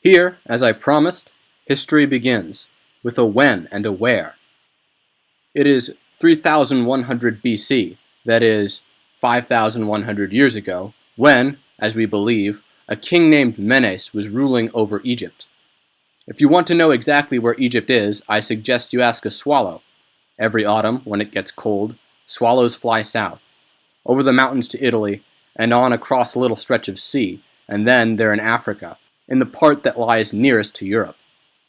Here, as I promised, history begins, with a when and a where. It is 3100 BC, that is, 5,100 years ago, when, as we believe, a king named Menes was ruling over Egypt. If you want to know exactly where Egypt is, I suggest you ask a swallow. Every autumn, when it gets cold, swallows fly south, over the mountains to Italy, and on across a little stretch of sea, and then they're in Africa, in the part that lies nearest to Europe.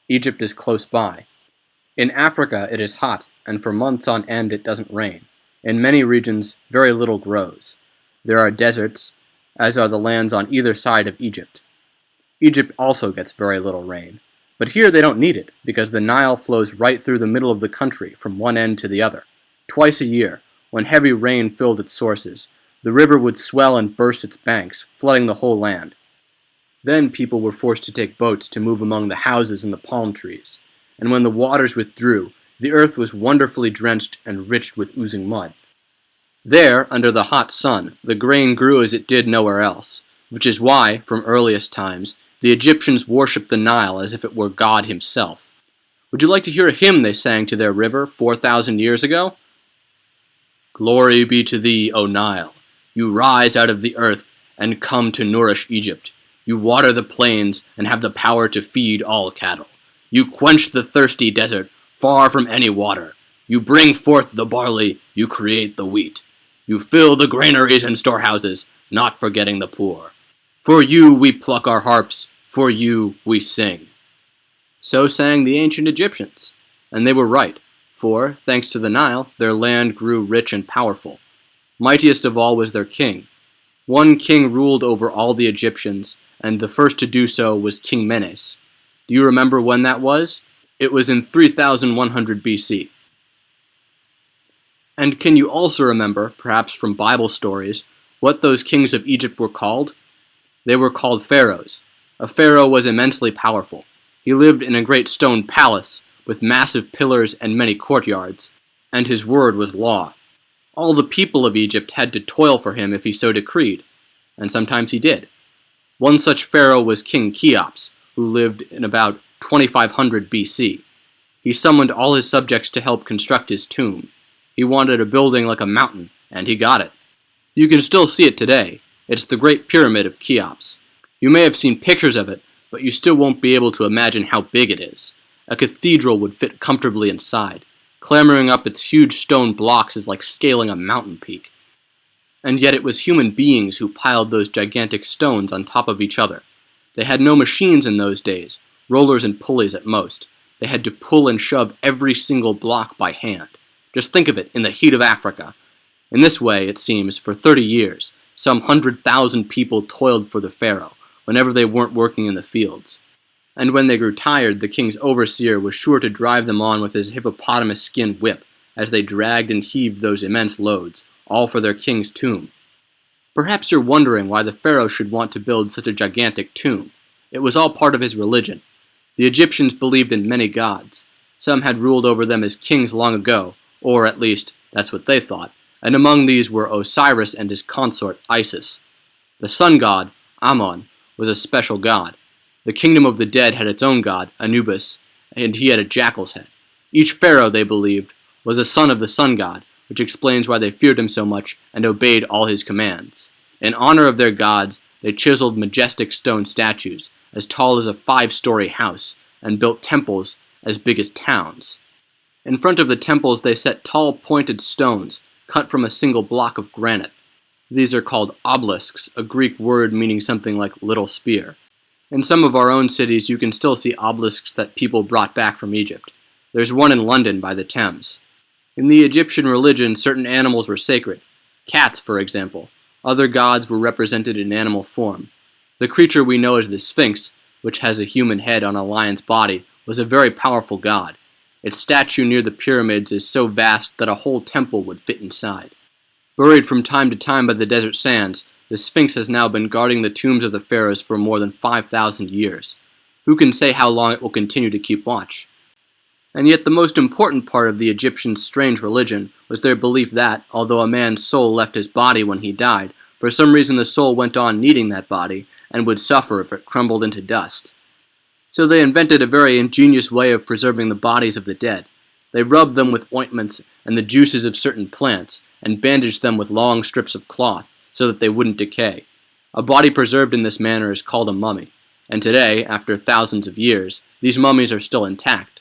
Egypt is close by. In Africa it is hot, and for months on end it doesn't rain. In many regions, very little grows. There are deserts, as are the lands on either side of Egypt. Egypt also gets very little rain. But here they don't need it, because the Nile flows right through the middle of the country from one end to the other. Twice a year, when heavy rain filled its sources, the river would swell and burst its banks, flooding the whole land. Then people were forced to take boats to move among the houses and the palm trees. And when the waters withdrew, the earth was wonderfully drenched and rich with oozing mud. There, under the hot sun, the grain grew as it did nowhere else, which is why, from earliest times, the Egyptians worshipped the Nile as if it were God himself. Would you like to hear a hymn they sang to their river 4,000 years ago? Glory be to thee, O Nile! You rise out of the earth and come to nourish Egypt. You water the plains and have the power to feed all cattle. You quench the thirsty desert, far from any water. You bring forth the barley, you create the wheat. You fill the granaries and storehouses, not forgetting the poor. For you we pluck our harps, for you we sing. So sang the ancient Egyptians, and they were right, for, thanks to the Nile, their land grew rich and powerful. Mightiest of all was their king. One king ruled over all the Egyptians, and the first to do so was King Menes. Do you remember when that was? It was in 3100 BC. And can you also remember, perhaps from Bible stories, what those kings of Egypt were called? They were called pharaohs. A pharaoh was immensely powerful. He lived in a great stone palace, with massive pillars and many courtyards, and his word was law. All the people of Egypt had to toil for him if he so decreed, and sometimes he did. One such pharaoh was King Cheops, who lived in about 2500 BC. He summoned all his subjects to help construct his tomb. He wanted a building like a mountain, and he got it. You can still see it today. It's the Great Pyramid of Cheops. You may have seen pictures of it, but you still won't be able to imagine how big it is. A cathedral would fit comfortably inside. Clambering up its huge stone blocks is like scaling a mountain peak. And yet it was human beings who piled those gigantic stones on top of each other. They had no machines in those days, rollers and pulleys at most. They had to pull and shove every single block by hand. Just think of it in the heat of Africa. In this way, it seems, for 30 years, some 100,000 people toiled for the pharaoh, whenever they weren't working in the fields. And when they grew tired, the king's overseer was sure to drive them on with his hippopotamus skin whip, as they dragged and heaved those immense loads, all for their king's tomb. Perhaps you're wondering why the pharaoh should want to build such a gigantic tomb. It was all part of his religion. The Egyptians believed in many gods. Some had ruled over them as kings long ago, or at least, that's what they thought, and among these were Osiris and his consort Isis. The sun god, Ammon, was a special god. The kingdom of the dead had its own god, Anubis, and he had a jackal's head. Each pharaoh, they believed, was a son of the sun god, which explains why they feared him so much and obeyed all his commands. In honor of their gods, they chiseled majestic stone statues, as tall as a 5-story house, and built temples as big as towns. In front of the temples they set tall pointed stones, cut from a single block of granite. These are called obelisks, a Greek word meaning something like little spear. In some of our own cities you can still see obelisks that people brought back from Egypt. There's one in London by the Thames. In the Egyptian religion, certain animals were sacred. Cats, for example. Other gods were represented in animal form. The creature we know as the Sphinx, which has a human head on a lion's body, was a very powerful god. Its statue near the pyramids is so vast that a whole temple would fit inside. Buried from time to time by the desert sands, the Sphinx has now been guarding the tombs of the pharaohs for more than 5,000 years. Who can say how long it will continue to keep watch? And yet the most important part of the Egyptians' strange religion was their belief that, although a man's soul left his body when he died, for some reason the soul went on needing that body and would suffer if it crumbled into dust. So they invented a very ingenious way of preserving the bodies of the dead. They rubbed them with ointments and the juices of certain plants, and bandaged them with long strips of cloth, so that they wouldn't decay. A body preserved in this manner is called a mummy, and today, after thousands of years, these mummies are still intact.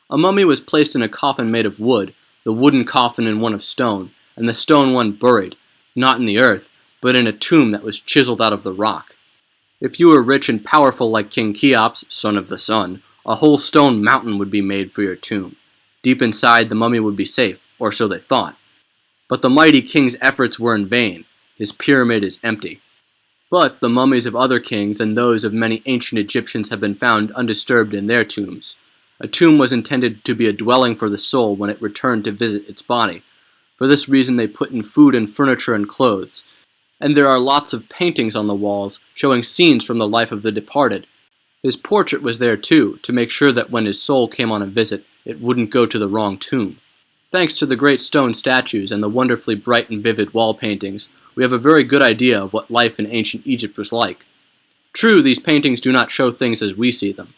A mummy was placed in a coffin made of wood, the wooden coffin in one of stone, and the stone one buried, not in the earth, but in a tomb that was chiseled out of the rock. If you were rich and powerful like King Cheops, son of the sun, a whole stone mountain would be made for your tomb. Deep inside, the mummy would be safe, or so they thought. But the mighty king's efforts were in vain. His pyramid is empty. But the mummies of other kings and those of many ancient Egyptians have been found undisturbed in their tombs. A tomb was intended to be a dwelling for the soul when it returned to visit its body. For this reason they put in food and furniture and clothes. And there are lots of paintings on the walls showing scenes from the life of the departed. His portrait was there too, to make sure that when his soul came on a visit, it wouldn't go to the wrong tomb. Thanks to the great stone statues and the wonderfully bright and vivid wall paintings, we have a very good idea of what life in ancient Egypt was like. True, these paintings do not show things as we see them.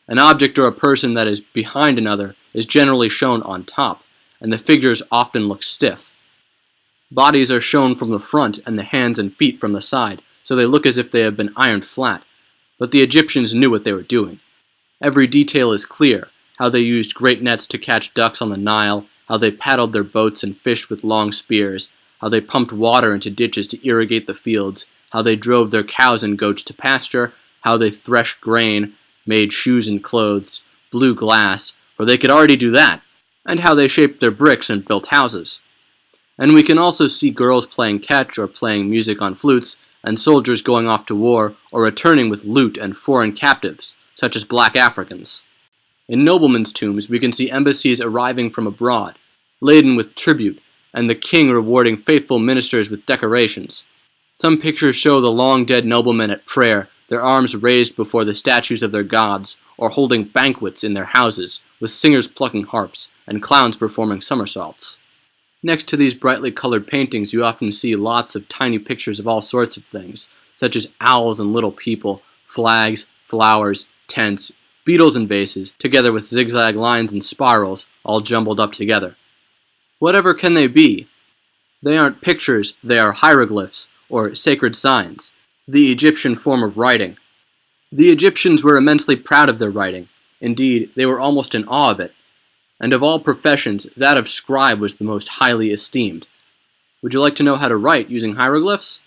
An object or a person that is behind another is generally shown on top, and the figures often look stiff. Bodies are shown from the front and the hands and feet from the side, so they look as if they have been ironed flat. But the Egyptians knew what they were doing. Every detail is clear, how they used great nets to catch ducks on the Nile, how they paddled their boats and fished with long spears, how they pumped water into ditches to irrigate the fields, how they drove their cows and goats to pasture, how they threshed grain, made shoes and clothes, blew glass, for they could already do that, and how they shaped their bricks and built houses. And we can also see girls playing catch or playing music on flutes, and soldiers going off to war or returning with loot and foreign captives, such as black Africans. In noblemen's tombs, we can see embassies arriving from abroad, laden with tribute, and the king rewarding faithful ministers with decorations. Some pictures show the long-dead noblemen at prayer, their arms raised before the statues of their gods, or holding banquets in their houses, with singers plucking harps, and clowns performing somersaults. Next to these brightly colored paintings, you often see lots of tiny pictures of all sorts of things, such as owls and little people, flags, flowers, tents, beetles and vases, together with zigzag lines and spirals, all jumbled up together. Whatever can they be? They aren't pictures, they are hieroglyphs, or sacred signs, the Egyptian form of writing. The Egyptians were immensely proud of their writing. Indeed, they were almost in awe of it. And of all professions, that of scribe was the most highly esteemed. Would you like to know how to write using hieroglyphs?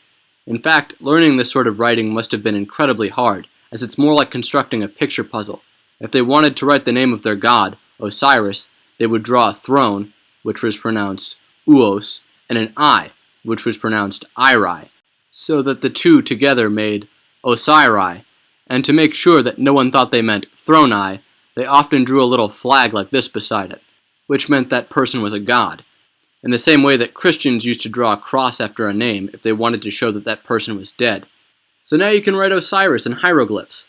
In fact, learning this sort of writing must have been incredibly hard, as it's more like constructing a picture puzzle. If they wanted to write the name of their god, Osiris, they would draw a throne, which was pronounced Uos, and an eye, which was pronounced Irai, so that the two together made Osirai, and to make sure that no one thought they meant throne eye, they often drew a little flag like this beside it, which meant that person was a god, in the same way that Christians used to draw a cross after a name if they wanted to show that that person was dead. So now you can write Osiris in hieroglyphs.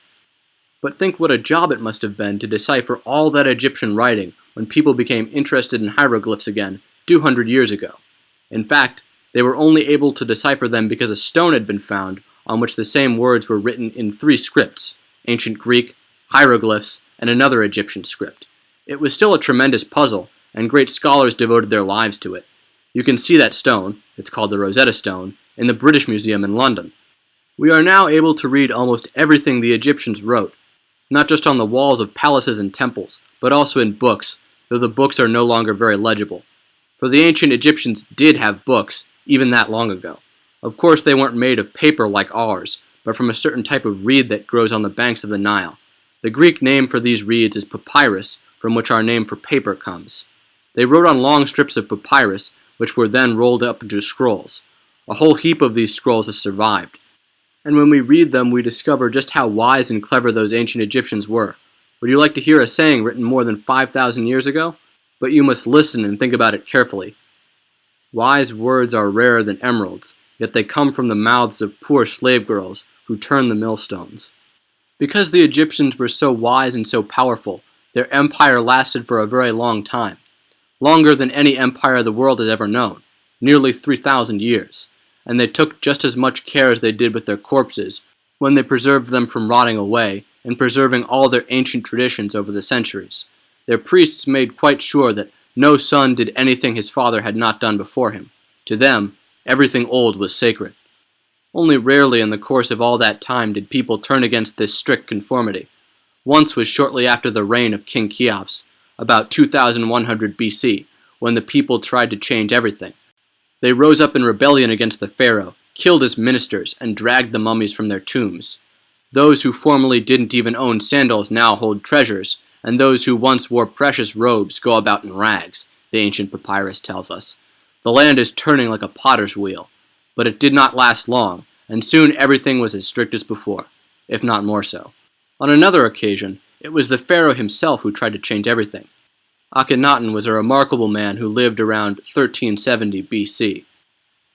But think what a job it must have been to decipher all that Egyptian writing when people became interested in hieroglyphs again 200 years ago. In fact, they were only able to decipher them because a stone had been found on which the same words were written in 3 scripts: ancient Greek, hieroglyphs, and another Egyptian script. It was still a tremendous puzzle, and great scholars devoted their lives to it. You can see that stone, it's called the Rosetta Stone, in the British Museum in London. We are now able to read almost everything the Egyptians wrote, not just on the walls of palaces and temples, but also in books, though the books are no longer very legible. For the ancient Egyptians did have books, even that long ago. Of course, they weren't made of paper like ours, but from a certain type of reed that grows on the banks of the Nile. The Greek name for these reeds is papyrus, from which our name for paper comes. They wrote on long strips of papyrus, which were then rolled up into scrolls. A whole heap of these scrolls has survived. And when we read them, we discover just how wise and clever those ancient Egyptians were. Would you like to hear a saying written more than 5,000 years ago? But you must listen and think about it carefully. Wise words are rarer than emeralds, yet they come from the mouths of poor slave girls who turn the millstones. Because the Egyptians were so wise and so powerful, their empire lasted for a very long time, longer than any empire the world has ever known, nearly 3,000 years, and they took just as much care as they did with their corpses when they preserved them from rotting away, in preserving all their ancient traditions over the centuries. Their priests made quite sure that no son did anything his father had not done before him. To them, everything old was sacred. Only rarely in the course of all that time did people turn against this strict conformity. Once was shortly after the reign of King Cheops, about 2100 BC, when the people tried to change everything. They rose up in rebellion against the pharaoh, killed his ministers, and dragged the mummies from their tombs. Those who formerly didn't even own sandals now hold treasures, and those who once wore precious robes go about in rags, the ancient papyrus tells us. The land is turning like a potter's wheel, but it did not last long, and soon everything was as strict as before, if not more so. On another occasion, it was the pharaoh himself who tried to change everything. Akhenaten was a remarkable man who lived around 1370 BC.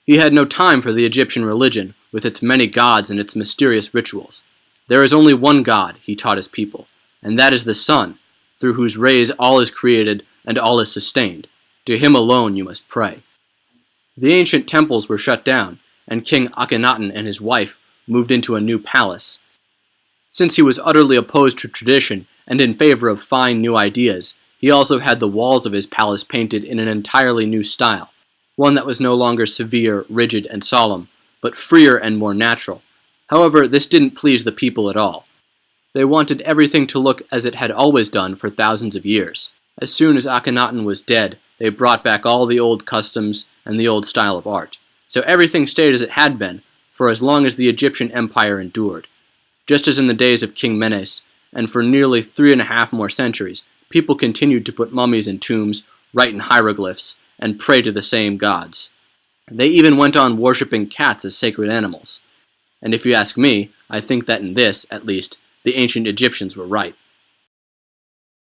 He had no time for the Egyptian religion, with its many gods and its mysterious rituals. There is only one God, he taught his people, and that is the sun, through whose rays all is created and all is sustained. To him alone you must pray. The ancient temples were shut down, and King Akhenaten and his wife moved into a new palace. Since he was utterly opposed to tradition and in favor of fine new ideas, he also had the walls of his palace painted in an entirely new style, one that was no longer severe, rigid, and solemn, but freer and more natural. However, this didn't please the people at all. They wanted everything to look as it had always done for thousands of years. As soon as Akhenaten was dead, they brought back all the old customs and the old style of art. So everything stayed as it had been for as long as the Egyptian Empire endured. Just as in the days of King Menes, and for nearly 3.5 more centuries, people continued to put mummies in tombs, write in hieroglyphs, and pray to the same gods. They even went on worshipping cats as sacred animals. And if you ask me, I think that in this, at least, the ancient Egyptians were right.